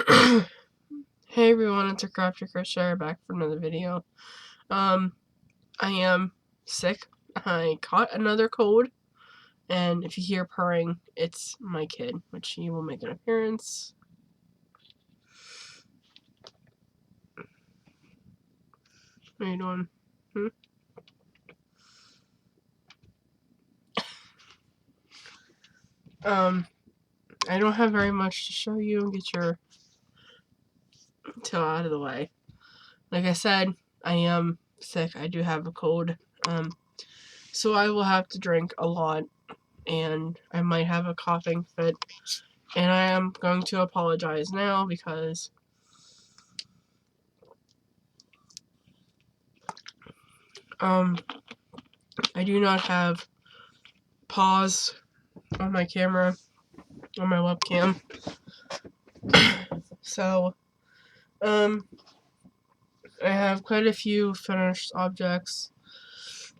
Hey everyone, it's a Crafter Crochet back for another video. I am sick. I caught another cold, and if you hear purring, it's my kid, which he will make an appearance. What are you doing? I don't have very much to show you. Get your tail out of the way. Like I said, I am sick. I do have a cold. So I will have to drink a lot, and I might have a coughing fit. And I am going to apologize now because I do not have pause on my camera, on my webcam. So, I have quite a few finished objects.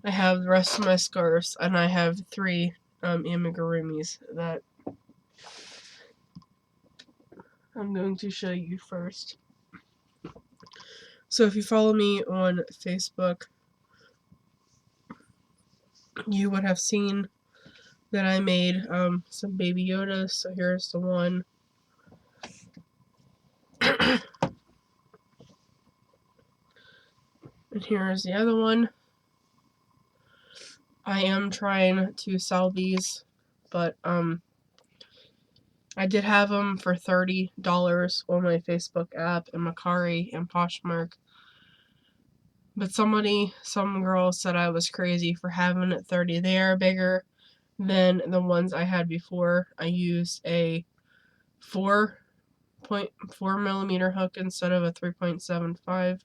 I have the rest of my scarves, and I have 3 amigurumis that I'm going to show you first. So if you follow me on Facebook, you would have seen that I made some Baby Yodas. So here's the one. And here's the other one. I am trying to sell these, but I did have them for $30 on my Facebook app and Mercari and Poshmark. But some girl said I was crazy for having it 30. They are bigger than the ones I had before. I used a 4.4 millimeter hook instead of a 3.75.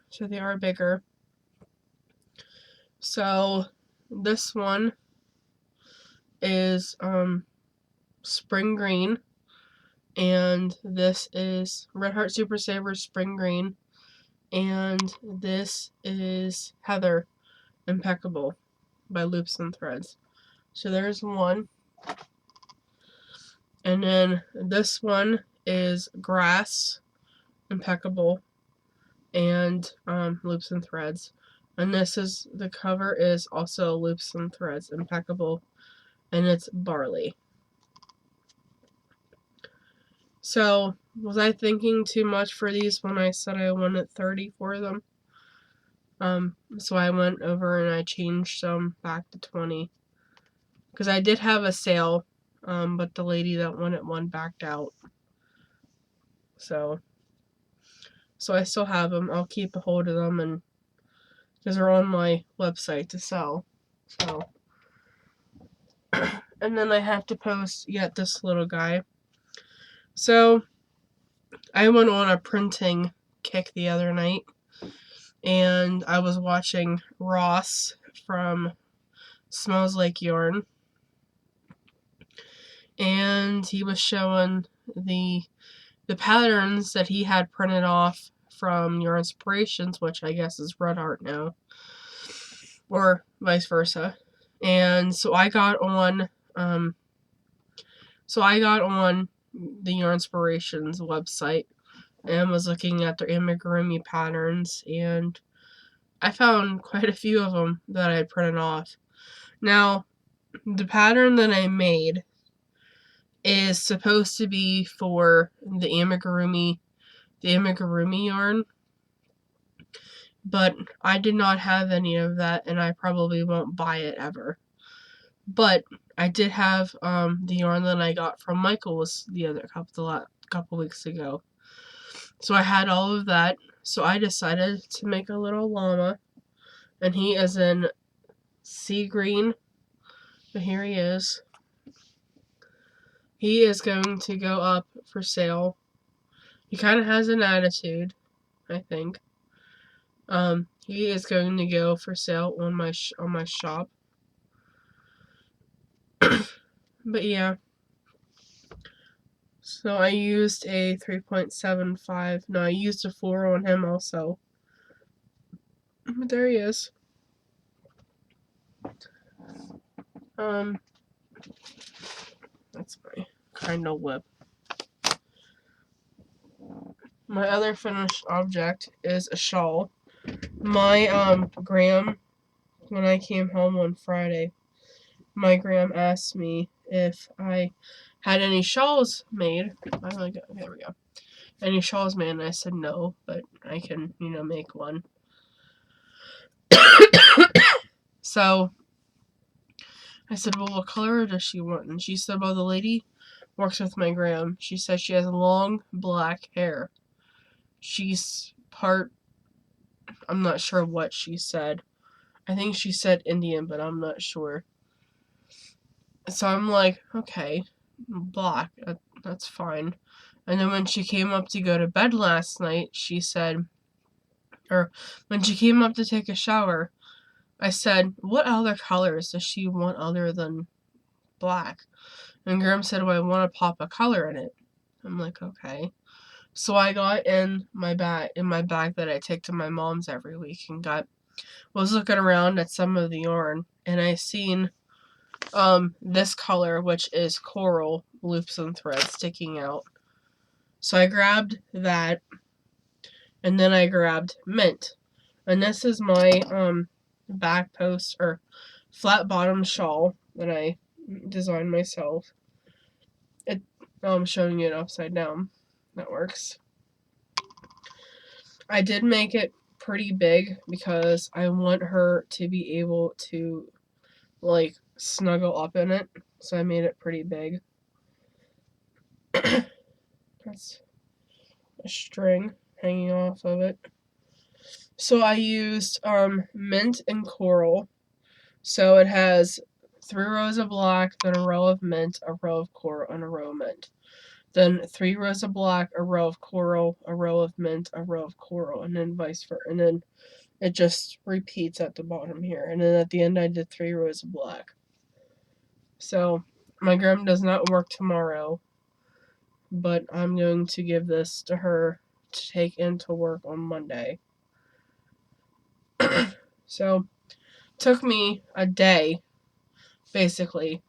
So they are bigger. So this one is spring green, and this is Red Heart Super Saver spring green, and this is Heather Impeccable by Loops and Threads. So there's one, and then this one is Grass Impeccable and Loops and Threads, and this is the cover is also Loops and Threads Impeccable, and it's Barley. So, was I thinking too much for these when I said I wanted 30 for them? So I went over and I changed some back to 20. Because I did have a sale, but the lady that wanted one backed out. So I still have them. I'll keep a hold of them, and because they're on my website to sell. So, and then I have to post yet this little guy. So, I went on a printing kick the other night, and I was watching Ross from Smells Like Yarn, and he was showing the patterns that he had printed off from Yarnspirations, which I guess is Red Heart now, or vice versa. And so I got on the Yarnspirations website and was looking at their amigurumi patterns, and I found quite a few of them that I printed off. Now, the pattern that I made is supposed to be for the amigurumi yarn, but I did not have any of that, and I probably won't buy it ever. But I did have the yarn that I got from Michael's the other couple weeks ago. So I had all of that. So I decided to make a little llama, and he is in sea green. But here he is. He is going to go up for sale. He kind of has an attitude, I think. He is going to go for sale on my shop. But yeah. So I used a 3.75. No, I used a 4 on him also. But there he is. That's my kind of whip. my other finished object is a shawl. My Graham, when I came home on Friday, my Graham asked me if I had any shawls made. There we go. Any shawls made, and I said no, but I can, make one. So I said, well, what color does she want? And she said, well, the lady works with my Graham. She said she has long black hair. She's part, I'm not sure what she said. I think she said Indian, but I'm not sure. So I'm like, okay, black, that's fine. And then when she came up to go to bed last night, she said, or when she came up to take a shower, I said, what other colors does she want other than black? And Graham said, well, I want to pop a color in it. I'm like, okay. So I got in my bag that I take to my mom's every week, and was looking around at some of the yarn, and I seen this color, which is coral loops and threads sticking out. So I grabbed that, and then I grabbed mint. And this is my back post or flat bottom shawl that I designed myself. I'm showing it upside down. That works. I did make it pretty big because I want her to be able to like snuggle up in it. So I made it pretty big. That's a string hanging off of it. So I used mint and coral. So it has 3 rows of black, then a row of mint, a row of coral, and a row of mint. Then 3 rows of black, a row of coral, a row of mint, a row of coral, and then vice versa. And then it just repeats at the bottom here. And then at the end I did 3 rows of black. So my Graham does not work tomorrow, but I'm going to give this to her to take into work on Monday. So took me a day basically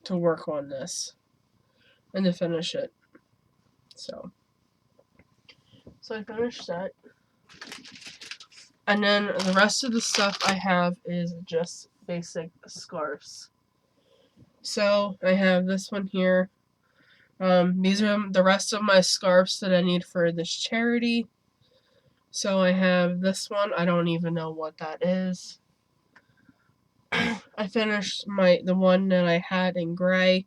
to work on this and to finish it. So I finished that. And then the rest of the stuff I have is just basic scarves. So I have this one here. These are the rest of my scarves that I need for this charity. So I have this one. I don't even know what that is. I finished the one that I had in gray,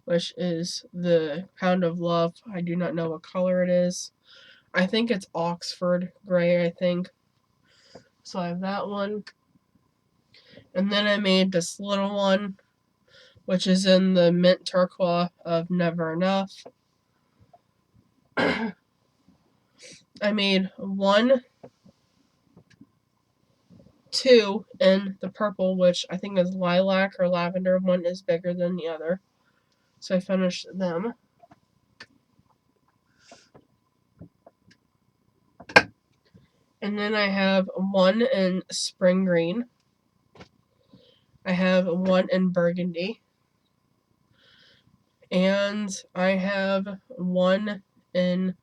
which is the Pound of Love. I do not know what color it is. I think it's Oxford gray, I think. So I have that one. And then I made this little one, which is in the mint turquoise of Never Enough. I made 1, 2 in the purple, which I think is lilac or lavender. One is bigger than the other. So I finished them. And then I have 1 in spring green. I have 1 in burgundy. And I have 1 in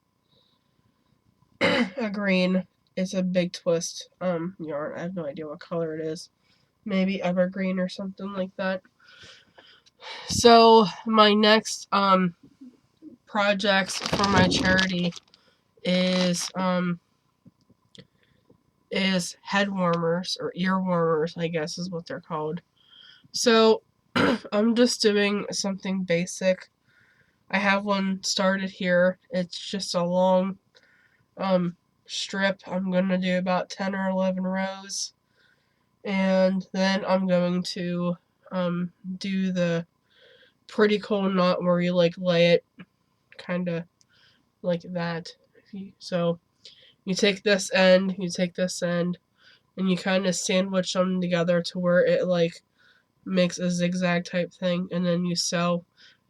a green. It's a big twist yarn. I have no idea what color it is. Maybe evergreen or something like that. So my next projects for my charity is head warmers or ear warmers, I guess is what they're called. So I'm just doing something basic. I have one started here. It's just a long strip. I'm going to do about 10 or 11 rows. And then I'm going to do the pretty cool knot where you lay it kind of like that. So you take this end, and you kind of sandwich them together to where it makes a zigzag type thing, and then you sew,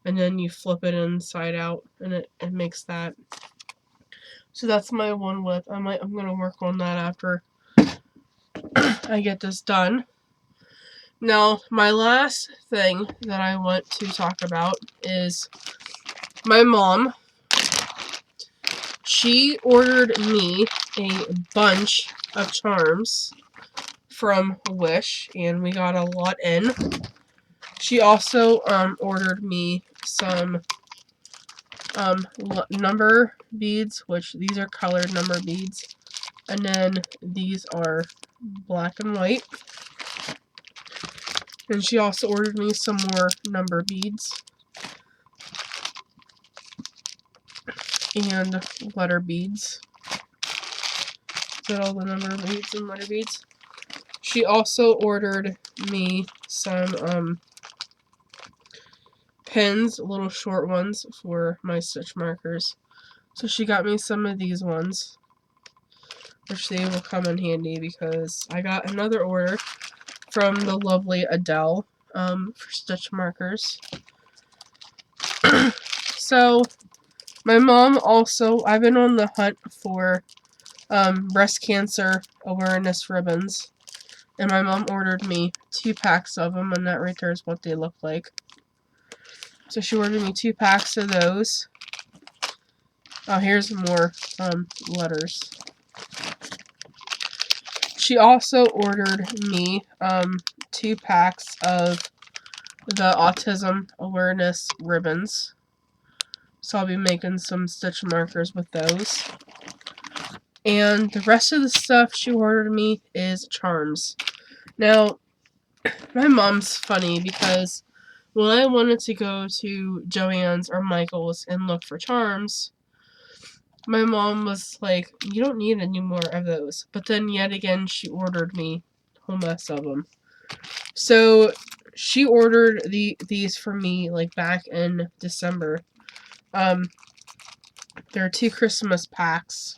and then you flip it inside out, and it makes that. So that's my one width. I'm gonna work on that after I get this done. Now, my last thing that I want to talk about is my mom. she ordered me a bunch of charms from Wish, and we got a lot in. She also ordered me some number beads, which these are colored number beads, and then these are black and white. And she also ordered me some more number beads and letter beads. Is that all the number beads and letter beads? She also ordered me some pens, little short ones for my stitch markers. So she got me some of these ones, which they will come in handy because I got another order from the lovely Adele for stitch markers. So my mom also, I've been on the hunt for breast cancer awareness ribbons, and my mom ordered me 2 packs of them, and that right there is what they look like. So she ordered me 2 packs of those. Oh, here's more letters. She also ordered me 2 packs of the autism awareness ribbons. So I'll be making some stitch markers with those. And the rest of the stuff she ordered me is charms. Now, my mom's funny because when I wanted to go to Joann's or Michael's and look for charms, my mom was like, you don't need any more of those. But then yet again, she ordered me a whole mess of them. So she ordered these for me like back in December. There are 2 Christmas packs.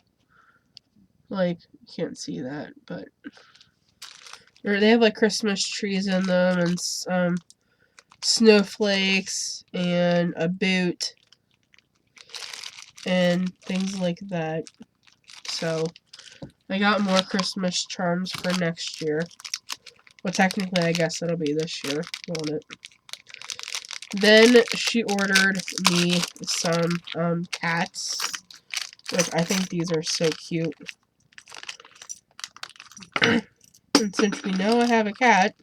Like, you can't see that, but they have like Christmas trees in them and snowflakes and a boot and things like that. So I got more Christmas charms for next year. Well, technically, I guess it'll be this year, won't it? Then she ordered me some cats, which I think these are so cute. And since we know I have a cat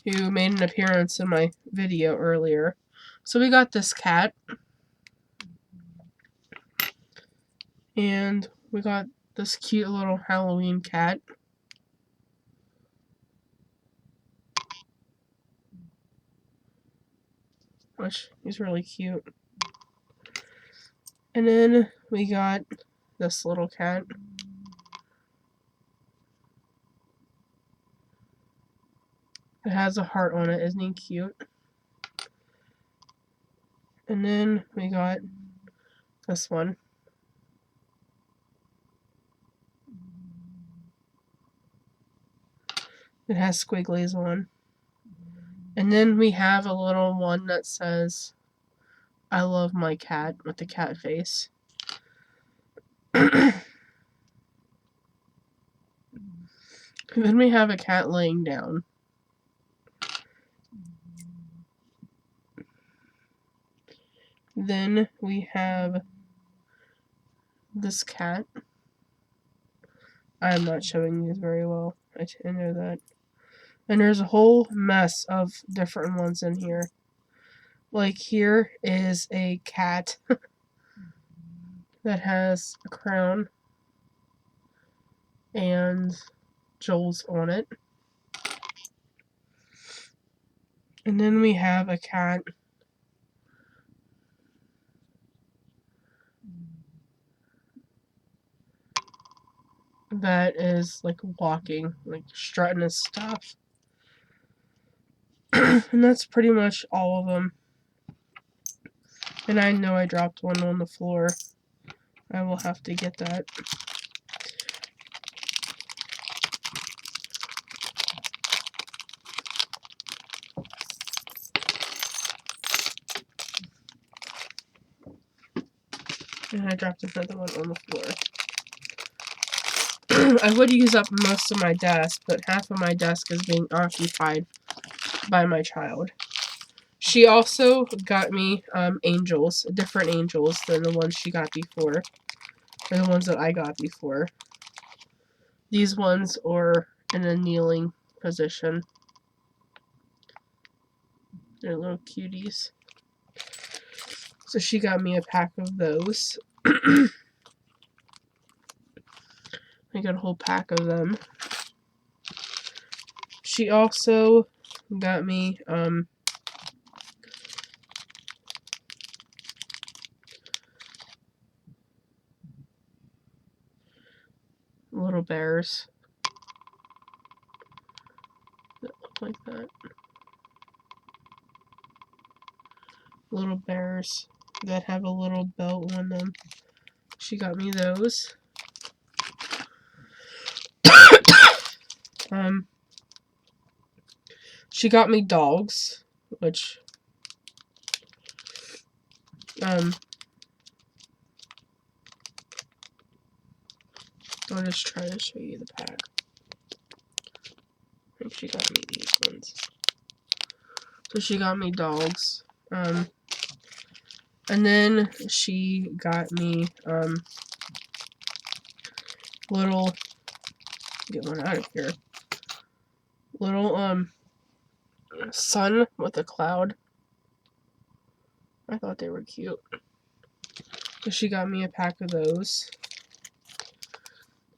who made an appearance in my video earlier, so we got this cat. And we got this cute little Halloween cat. Which is really cute. And then we got this little cat. It has a heart on it, isn't he cute? And then we got this one. It has squigglies on. And then we have a little one that says, I love my cat, with the cat face. And then we have a cat laying down. Then we have this cat. I am not showing these very well. I know that. And there's a whole mess of different ones in here. Like here is a cat that has a crown and jewels on it. And then we have a cat that is like walking, like strutting his stuff. And that's pretty much all of them. And I know I dropped one on the floor. I will have to get that. And I dropped another one on the floor. I would use up most of my desk, but half of my desk is being occupied by my child. She also got me angels, different angels than the ones she got before. are the ones that I got before. These ones are in a kneeling position. They're little cuties. So she got me a pack of those. I got a whole pack of them. She also got me little bears that look like that. Little bears that have a little belt on them. She got me those. She got me dogs, which I'll just try to show you the pack. I think she got me these ones. So she got me dogs. And then she got me little, get one out of here. Little sun with a cloud. I thought they were cute. So she got me a pack of those.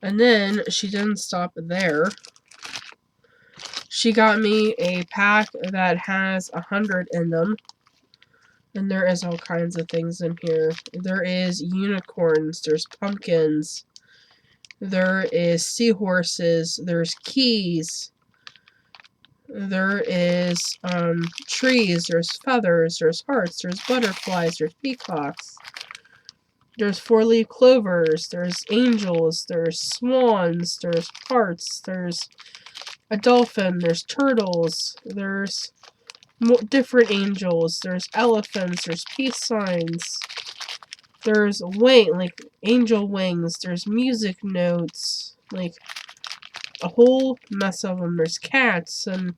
And then she didn't stop there. She got me a pack that has 100 in them. And there is all kinds of things in here. There is unicorns, there's pumpkins, there is seahorses, there's keys, there is trees, there's feathers, there's hearts, there's butterflies, there's peacocks, there's four-leaf clovers, there's angels, there's swans, there's hearts, there's a dolphin, there's turtles, there's different angels, there's elephants, there's peace signs, there's angel wings, there's music notes, like a whole mess of them. There's cats, and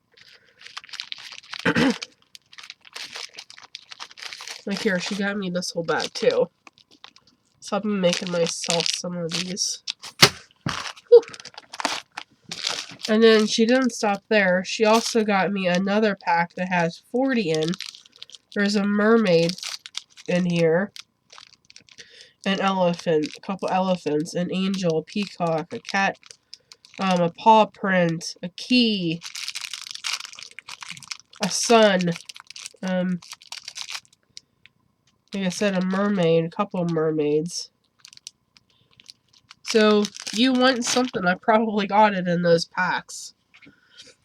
like here, she got me this whole bag too. So I've been making myself some of these. Whew. And then she didn't stop there. She also got me another pack that has 40 in. There's a mermaid in here. An elephant, a couple elephants, an angel, a peacock, a cat, a paw print, a key, a sun, like I said, a mermaid, a couple mermaids. So, you want something, I probably got it in those packs.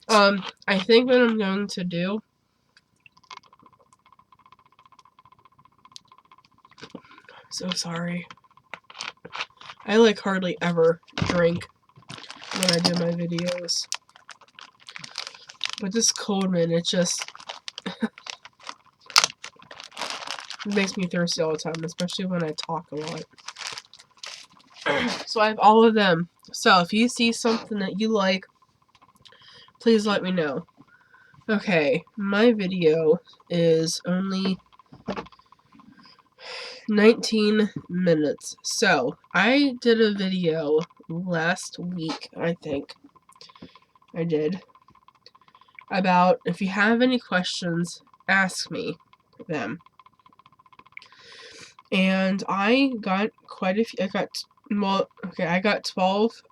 I think what I'm going to do, so sorry. I like hardly ever drink when I do my videos. But this Coleman, it just it makes me thirsty all the time, especially when I talk a lot. So I have all of them. So if you see something that you like, please let me know. Okay, my video is only 19 minutes. So, I did a video last week, I think. I did. About if you have any questions, ask me them. And I got quite a few. I got 12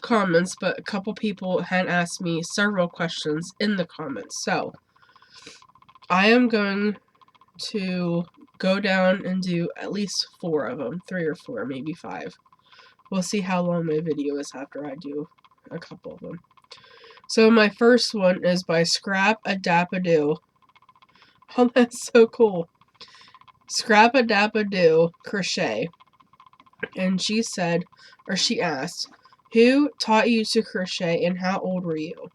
comments, but a couple people had asked me several questions in the comments. So, I am going to go down and do at least 4 of them. 3 or 4, maybe 5. We'll see how long my video is after I do a couple of them. So, my first one is by Scrap-a-Dap-a-Doo. Oh, that's so cool. Scrap-a-Dap-a-Doo crochet. And she said, or she asked, who taught you to crochet and how old were you?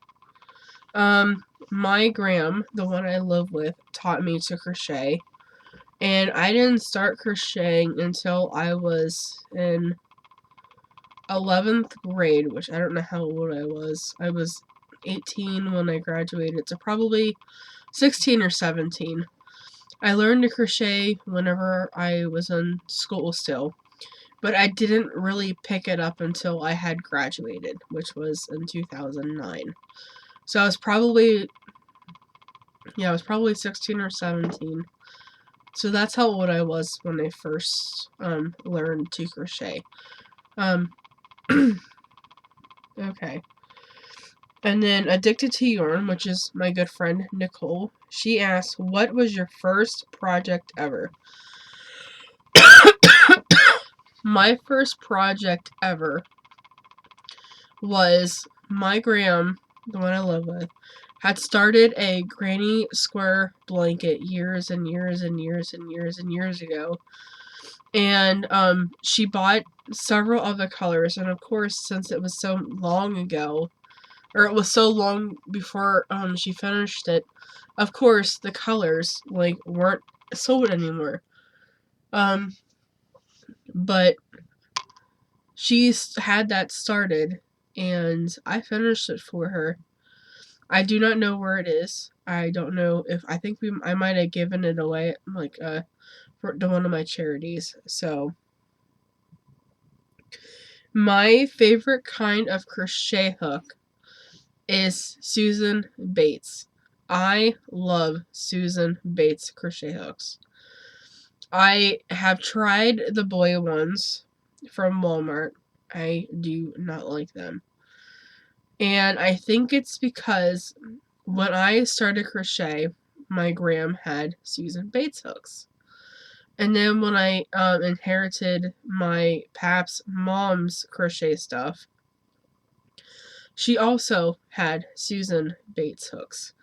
My gram, the one I live with, taught me to crochet. And I didn't start crocheting until I was in 11th grade, which I don't know how old I was. I was 18 when I graduated, so probably 16 or 17. I learned to crochet whenever I was in school still, but I didn't really pick it up until I had graduated, which was in 2009. So I was probably 16 or 17. So that's how old I was when I first learned to crochet. Okay. And then Addicted to Yarn, which is my good friend Nicole, she asked, what was your first project ever? My first project ever was my Graham, the one I live with, had started a granny square blanket years and years and years and years and years ago. And she bought several of the colors, and of course, since it was so long ago, or it was so long before she finished it, of course the colors weren't sold anymore. But she had that started, and I finished it for her. I do not know where it is. I don't know if I might have given it away to one of my charities. So my favorite kind of crochet hook is Susan Bates. I love Susan Bates crochet hooks. I have tried the boy ones from Walmart. I do not like them. And I think it's because when I started crochet, my Graham had Susan Bates hooks. And then when I inherited my Pap's mom's crochet stuff, she also had Susan Bates hooks.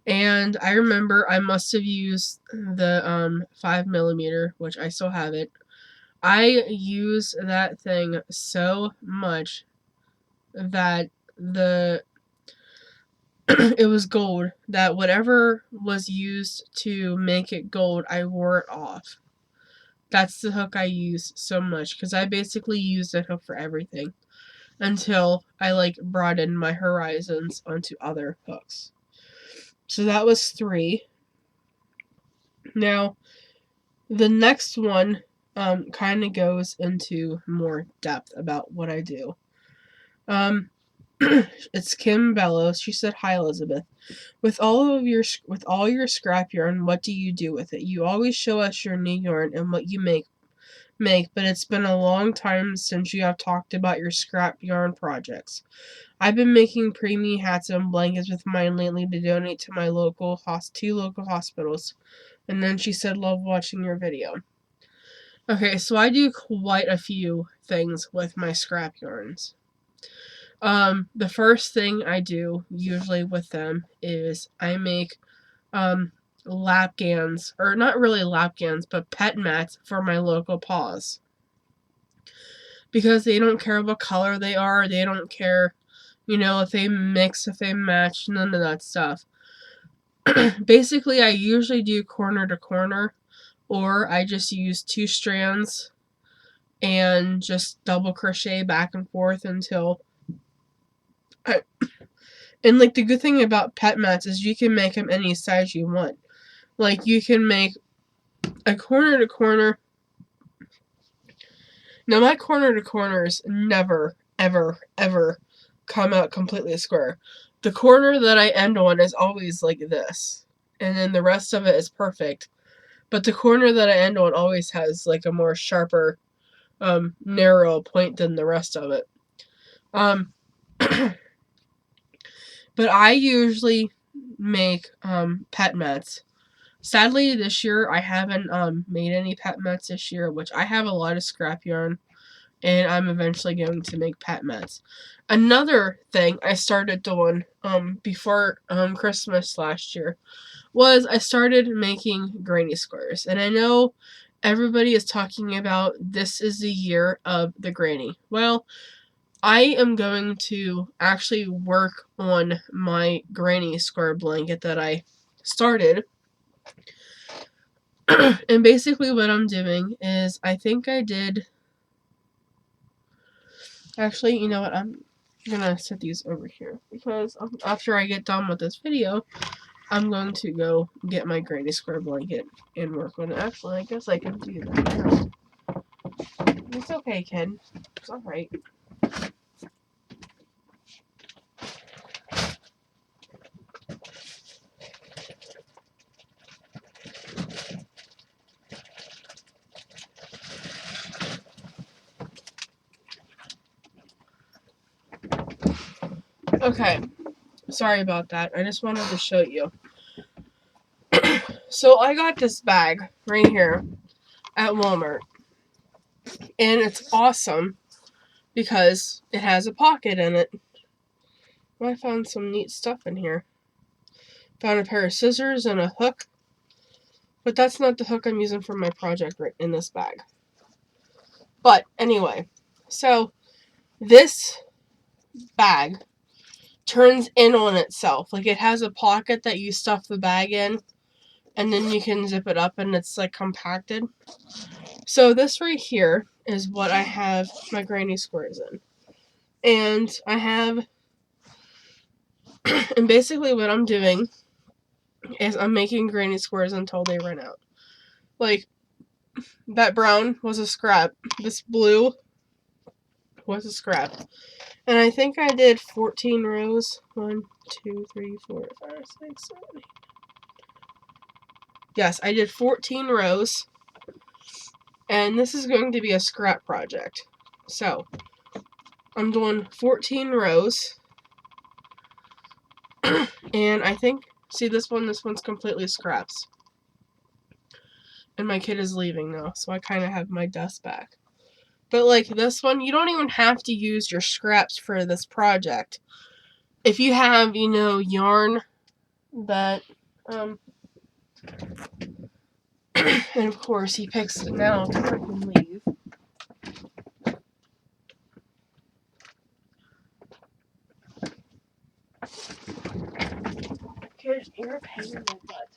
And I remember I must have used the 5mm, which I still have it. I use that thing so much that it was gold, that whatever was used to make it gold, I wore it off. That's the hook I use so much, because I basically use that hook for everything until I broadened my horizons onto other hooks. So that was 3. Now, the next one kind of goes into more depth about what I do. It's Kim Bellows. She said, "Hi, Elizabeth. With all your scrap yarn, what do you do with it? You always show us your new yarn and what you make, but it's been a long time since you have talked about your scrap yarn projects. I've been making preemie hats and blankets with mine lately to donate to my two local hospitals." And then she said, "Love watching your video." Okay, so I do quite a few things with my scrap yarns. The first thing I do usually with them is I make lap gans, or not really lap gans, but pet mats for my local paws. Because they don't care what color they are, they don't care, if they mix, if they match, none of that stuff. Basically, I usually do corner to corner, or I just use 2 strands and just double crochet back and forth until and the good thing about pet mats is you can make them any size you want. You can make a corner to corner. Now, my corner to corners never, ever, ever come out completely square. The corner that I end on is always like this, and then the rest of it is perfect. But the corner that I end on always has a more sharper, narrow point than the rest of it. But I usually make pet mats. Sadly, this year I haven't made any pet mats this year, which I have a lot of scrap yarn, and I'm eventually going to make pet mats. Another thing I started doing before Christmas last year was I started making granny squares. And I know everybody is talking about this is the year of the granny. Well, I am going to actually work on my granny square blanket that I started. And basically what I'm doing is I think I did... Actually, you know what? I'm gonna set these over here because after I get done with this video, I'm going to go get my granny square blanket and work on it. Actually, I guess I can do that now. It's okay, kid. It's alright. Okay, sorry about that. I just wanted to show you. So I got this bag right here at Walmart. And it's awesome because it has a pocket in it. Well, I found some neat stuff in here. Found a pair of scissors and a hook. But that's not the hook I'm using for my project right in this bag. But anyway, so this bag turns in on itself. Like, it has a pocket that you stuff the bag in, and then you can zip it up and it's like compacted. So this right here is what I have my granny squares in. And I have, and basically what I'm doing is I'm making granny squares until they run out. Like, that brown was a scrap. This blue was a scrap. And I think I did 14 rows. 1, 2, 3, 4, 5, 6, 7, 8. Yes, I did 14 rows. And this is going to be a scrap project. So, I'm doing 14 rows. And I think, see this one's completely scraps. And my kid is leaving now, so I kind of have my dust back. But like this one, you don't even have to use your scraps for this project. If you have, yarn that, and of course he picks it now to freaking leave. Kid, you're a pain in the butt.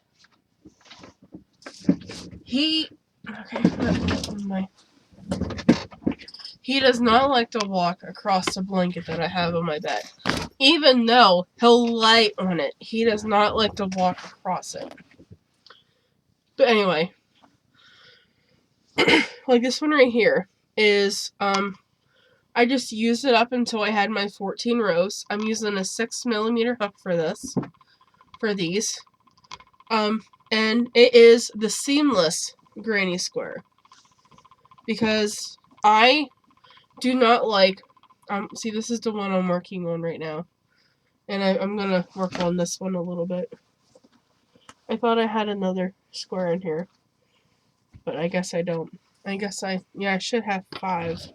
He does not like to walk across the blanket that I have on my bed. Even though he'll lie on it, he does not like to walk across it. But anyway, like this one right here is, I just used it up until I had my 14 rows. I'm using a 6mm hook for these. And it is the seamless granny square. Because I do not like, see, this is the one I'm working on right now. And I'm gonna work on this one a little bit. I thought I had another square in here. But I guess I don't. I should have 5.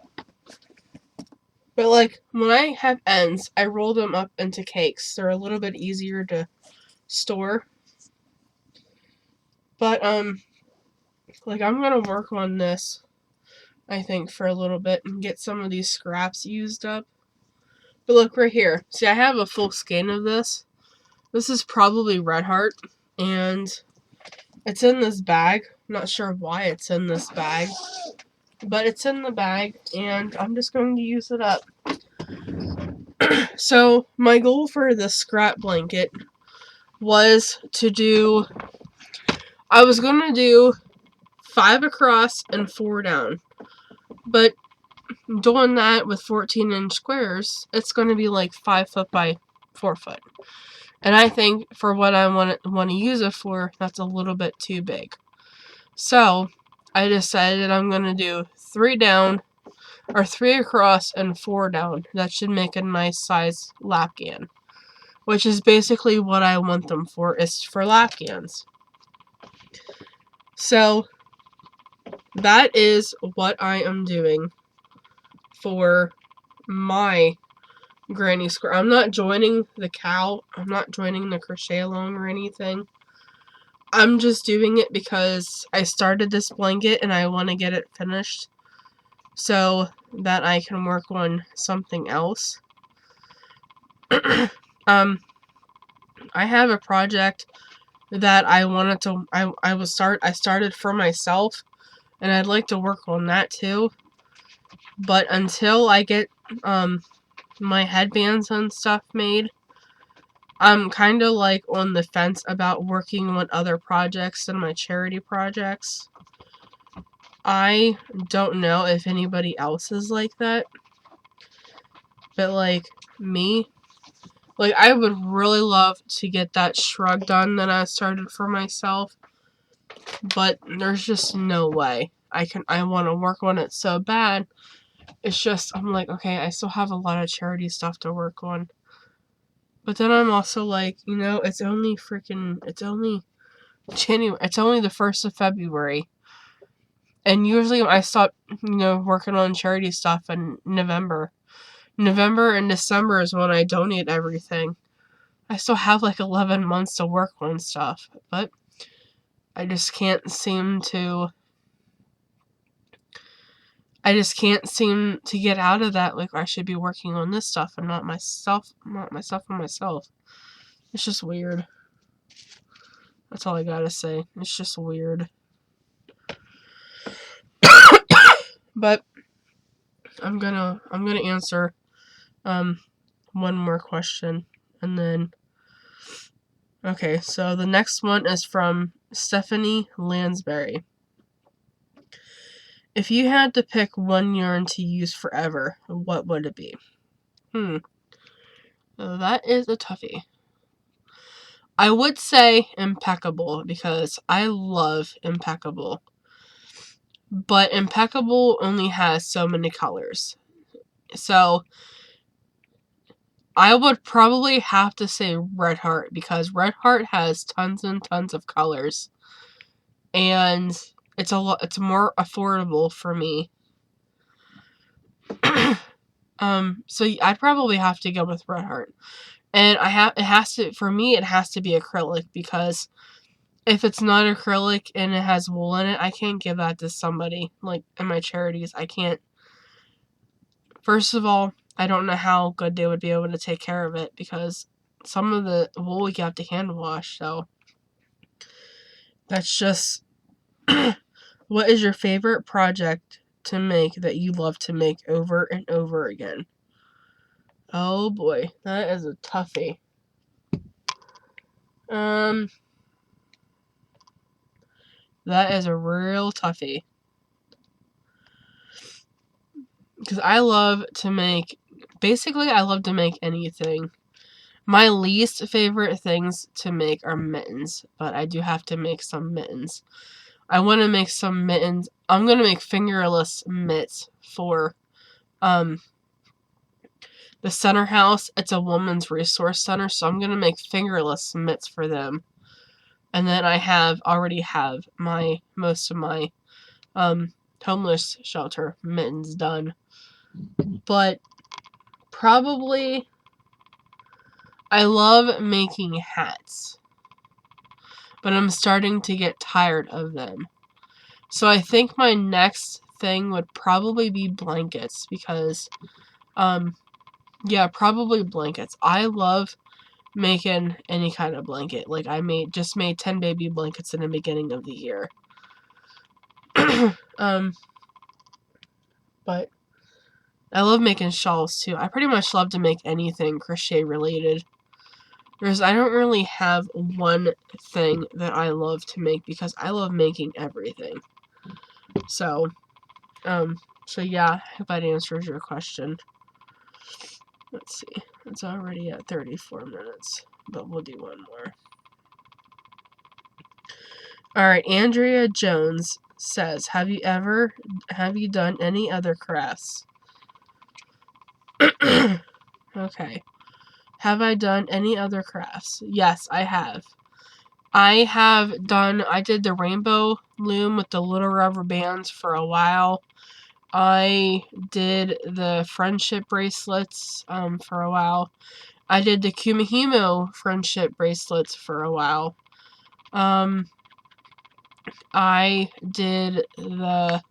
But like, when I have ends, I roll them up into cakes. They're a little bit easier to store. But, like, I'm gonna work on this, I think, for a little bit and get some of these scraps used up. But look right here. See, I have a full skein of this. This is probably Red Heart, and it's in this bag. I'm not sure why it's in this bag, but it's in the bag, and I'm just going to use it up. So, my goal for the scrap blanket was to do, I was going to do 5 across and 4 down. But doing that with 14-inch squares, it's going to be like 5 foot by 4 foot. And I think for what I want to use it for, that's a little bit too big. So, I decided I'm going to do 3 down, or 3 across and 4 down. That should make a nice size lapgan. Which is basically what I want them for, is for lapgans. So, that is what I am doing for my granny square. I'm not joining the cowl. I'm not joining the crochet along or anything. I'm just doing it because I started this blanket and I want to get it finished so that I can work on something else. I have a project that I wanted to, I started for myself, and I'd like to work on that too. But until I get, my headbands and stuff made, I'm kind of like on the fence about working on other projects than my charity projects. I don't know if anybody else is like that, but like me, like I would really love to get that shrug done that I started for myself, but there's just no way I want to work on it so bad. It's just, I'm like, okay, I still have a lot of charity stuff to work on. But then I'm also like, it's only January. It's only the 1st of February. And usually I stop, working on charity stuff in November. November and December is when I donate everything. I still have like 11 months to work on stuff, but I just can't seem to get out of that. Like, I should be working on this stuff and not myself and myself. It's just weird. That's all I gotta say. It's just weird. But I'm gonna answer one more question, and then okay, so the next one is from Stephanie Lansbury. If you had to pick one yarn to use forever, what would it be? That is a toughie. I would say Impeccable, because I love Impeccable. But Impeccable only has so many colors. So I would probably have to say Red Heart, because Red Heart has tons and tons of colors. And it's more affordable for me. So I'd probably have to go with Red Heart. And it has to be acrylic, because if it's not acrylic and it has wool in it, I can't give that to somebody. Like, in my charities, I can't. First of all, I don't know how good they would be able to take care of it, because some of the wool you have to hand wash, so that's just... What is your favorite project to make that you love to make over and over again? Oh boy, that is a toughie. That is a real toughie. Because I love to make anything. My least favorite things to make are mittens, but I do have to make some mittens. I want to make some mittens. I'm going to make fingerless mitts for the center house. It's a woman's resource center, so I'm going to make fingerless mitts for them. And then I already have most of my homeless shelter mittens done. But probably I love making hats, but I'm starting to get tired of them. So I think my next thing would probably be blankets, because probably blankets. I love making any kind of blanket. Like, I just made 10 baby blankets in the beginning of the year. But I love making shawls too. I pretty much love to make anything crochet related. I don't really have one thing that I love to make, because I love making everything. So yeah, I hope that answers your question. Let's see. It's already at 34 minutes, but we'll do one more. Alright, Andrea Jones says, have you done any other crafts? Okay. Have I done any other crafts? Yes, I have. I did the rainbow loom with the little rubber bands for a while. I did the friendship bracelets for a while. I did the Kumihimo friendship bracelets for a while. I did the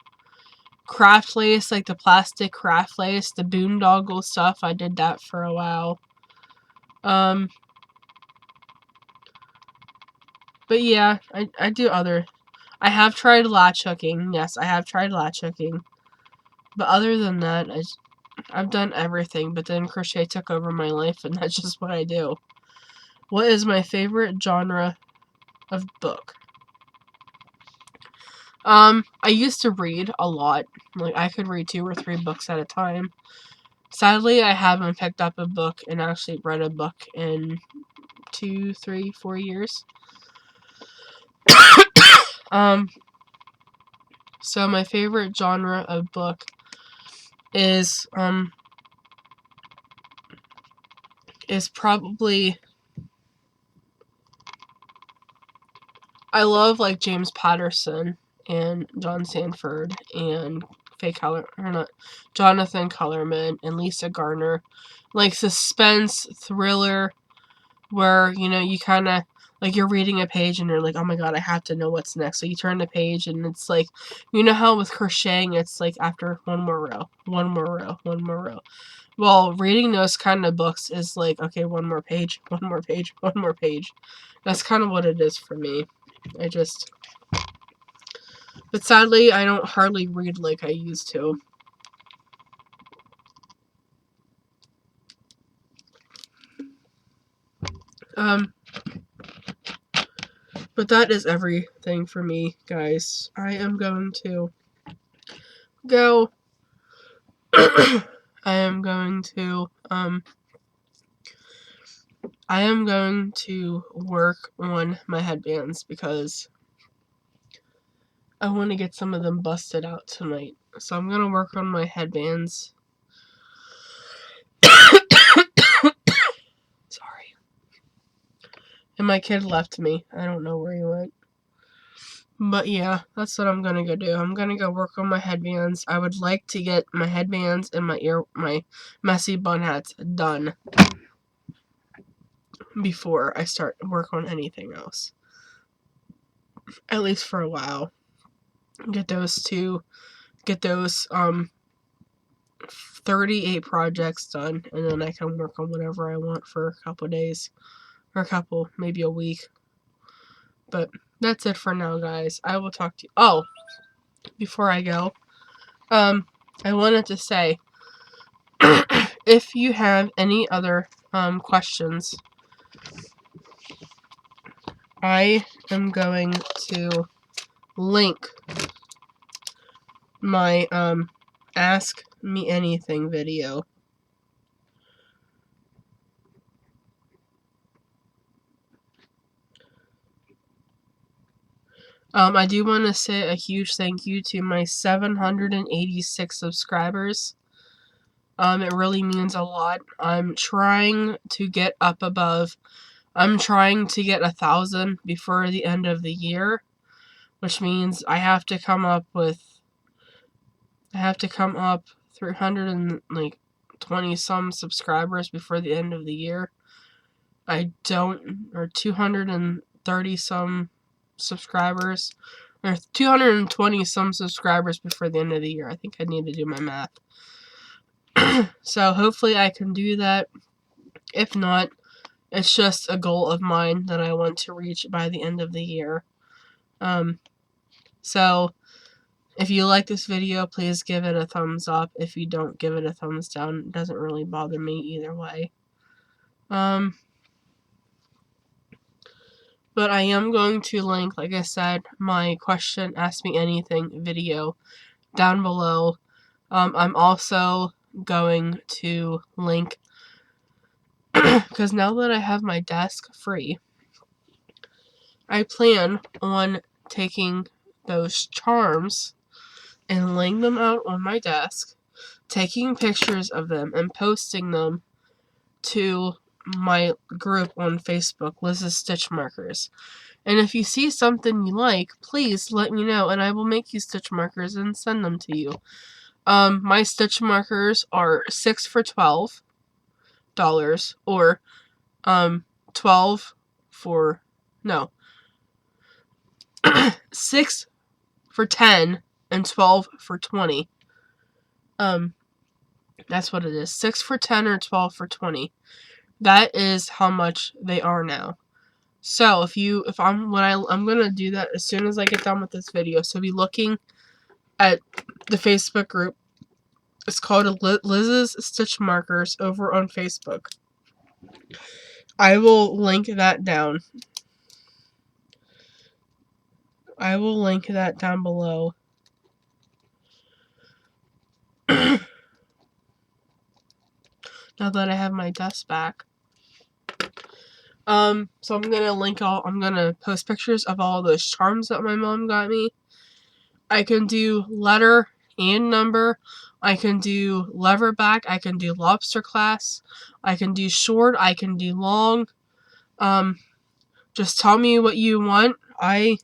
craft lace, like the plastic craft lace, the boondoggle stuff. I did that for a while. But yeah, I do other... I have tried latch hooking. Yes, I have tried latch hooking. But other than that, I've done everything. But then crochet took over my life, and that's just what I do. What is my favorite genre of book? I used to read a lot. Like, I could read 2 or 3 books at a time. Sadly, I haven't picked up a book and actually read a book in 2, 3, 4 years. So my favorite genre of book is probably, I love like James Patterson and John Sanford and Jonathan Kellerman and Lisa Gardner. Like suspense thriller where, you know, you kind of, like, you're reading a page and you're like, oh my god, I have to know what's next. So you turn the page and it's like, you know how with crocheting, it's like after one more row, one more row, one more row. Well, reading those kind of books is like, okay, one more page, one more page, one more page. That's kind of what it is for me. But sadly, I don't hardly read like I used to. But that is everything for me, guys. I am going to go. I am going to work on my headbands because I want to get some of them busted out tonight. So I'm going to work on my headbands. Sorry. And my kid left me. I don't know where he went. But yeah, that's what I'm going to go do. I'm going to go work on my headbands. I would like to get my headbands and my messy bun hats done before I start work on anything else. At least for a while. Get those 38 projects done, and then I can work on whatever I want for a couple days. Or maybe a week. But that's it for now, guys. I will talk to you. Oh, before I go, I wanted to say, if you have any other questions, I am going to link my Ask Me Anything video. I do want to say a huge thank you to my 786 subscribers. It really means a lot. I'm trying to get 1,000 before the end of the year, which means I have to come up 320 some subscribers before the end of the year. Or 230 some subscribers, or 220 some subscribers before the end of the year. I think I need to do my math. So hopefully I can do that. If not, it's just a goal of mine that I want to reach by the end of the year. So if you like this video, please give it a thumbs up. If you don't, give it a thumbs down. It doesn't really bother me either way. But I am going to link, like I said, my question, Ask Me Anything video down below. I'm also going to link, because now that I have my desk free, I plan on taking those charms and laying them out on my desk, taking pictures of them and posting them to my group on Facebook, Liz's Stitch Markers. And if you see something you like, please let me know and I will make you stitch markers and send them to you. My stitch markers are 6 for $12 or 12 for 6 for $10 and 12 for $20. That's what it is. 6 for $10 or 12 for $20. That is how much they are now. So I'm gonna do that as soon as I get done with this video. So be looking at the Facebook group. It's called Liz's Stitch Markers over on Facebook. I will link that down. I will link that down below. Now that I have my desk back. So I'm gonna post pictures of all those charms that my mom got me. I can do letter and number. I can do leverback. I can do lobster class. I can do short. I can do long. Just tell me what you want. I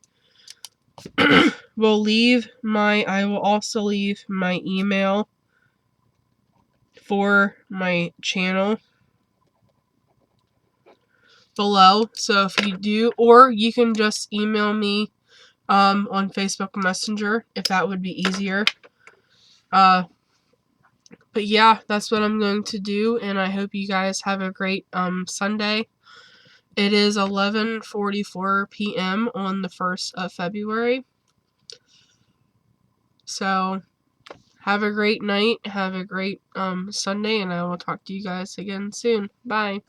will also leave my email for my channel below. So if you do, or you can just email me on Facebook Messenger if that would be easier. But yeah, that's what I'm going to do, and I hope you guys have a great Sunday. It is 11:44 p.m. on the 1st of February. So have a great night, have a great Sunday, and I will talk to you guys again soon. Bye.